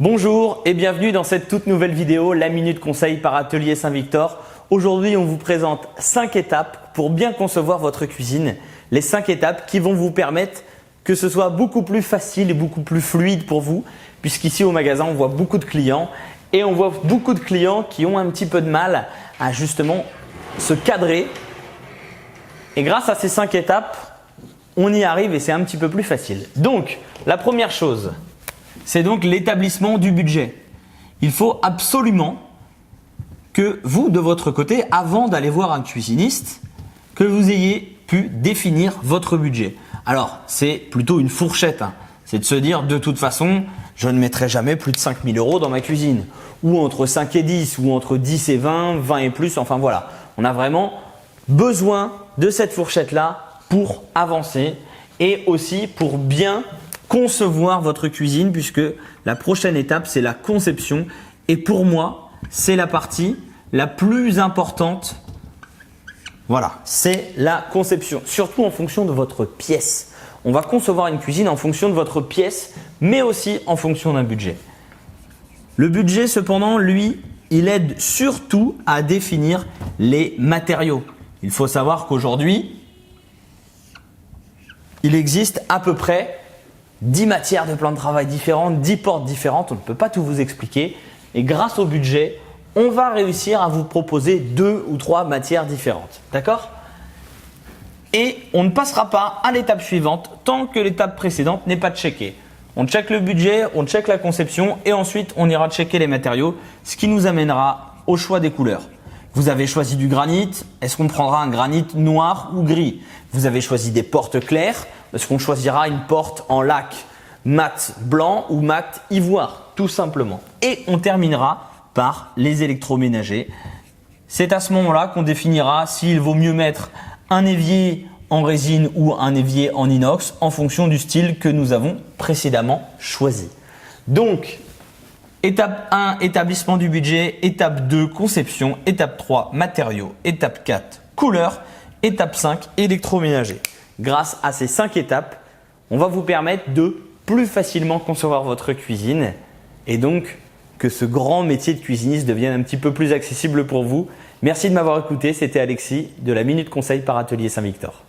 Bonjour et bienvenue dans cette toute nouvelle vidéo, la Minute Conseil par Atelier Saint-Victor. Aujourd'hui, on vous présente 5 étapes pour bien concevoir votre cuisine. Les 5 étapes qui vont vous permettre que ce soit beaucoup plus facile et beaucoup plus fluide pour vous, puisqu'ici au magasin, on voit beaucoup de clients et on voit beaucoup de clients qui ont un petit peu de mal à justement se cadrer. Et grâce à ces 5 étapes, on y arrive et c'est un petit peu plus facile. Donc, la première chose, c'est donc l'établissement du budget. Il faut absolument que vous, de votre côté, avant d'aller voir un cuisiniste, que vous ayez pu définir votre budget. Alors, c'est plutôt une fourchette. C'est de se dire, de toute façon, je ne mettrai jamais plus de 5 000 € dans ma cuisine. Ou entre 5 et 10, ou entre 10 et 20, 20 et plus. Enfin voilà, on a vraiment besoin de cette fourchette-là pour avancer et aussi pour bien concevoir votre cuisine, puisque la prochaine étape, c'est la conception. Et pour moi, c'est la partie la plus importante. Voilà, c'est la conception, surtout en fonction de votre pièce. On va concevoir une cuisine en fonction de votre pièce, mais aussi en fonction d'un budget. Le budget, cependant, lui, il aide surtout à définir les matériaux. Il faut savoir qu'aujourd'hui, il existe à peu près 10 matières de plan de travail différentes, 10 portes différentes. On ne peut pas tout vous expliquer. Et grâce au budget, on va réussir à vous proposer 2 ou 3 matières différentes. D'accord ? Et on ne passera pas à l'étape suivante tant que l'étape précédente n'est pas checkée. On check le budget, on check la conception et ensuite on ira checker les matériaux, ce qui nous amènera au choix des couleurs. Vous avez choisi du granit, est-ce qu'on prendra un granit noir ou gris? Vous avez choisi des portes claires, est-ce qu'on choisira une porte en lac mat blanc ou mat ivoire, tout simplement. Et on terminera par les électroménagers. C'est à ce moment-là qu'on définira s'il vaut mieux mettre un évier en résine ou un évier en inox en fonction du style que nous avons précédemment choisi. Donc, étape 1, établissement du budget. Étape 2, conception. Étape 3, matériaux. Étape 4, couleurs. Étape 5, électroménager. Grâce à ces 5 étapes, on va vous permettre de plus facilement concevoir votre cuisine et donc que ce grand métier de cuisiniste devienne un petit peu plus accessible pour vous. Merci de m'avoir écouté. C'était Alexis de la Minute Conseil par Atelier Saint-Victor.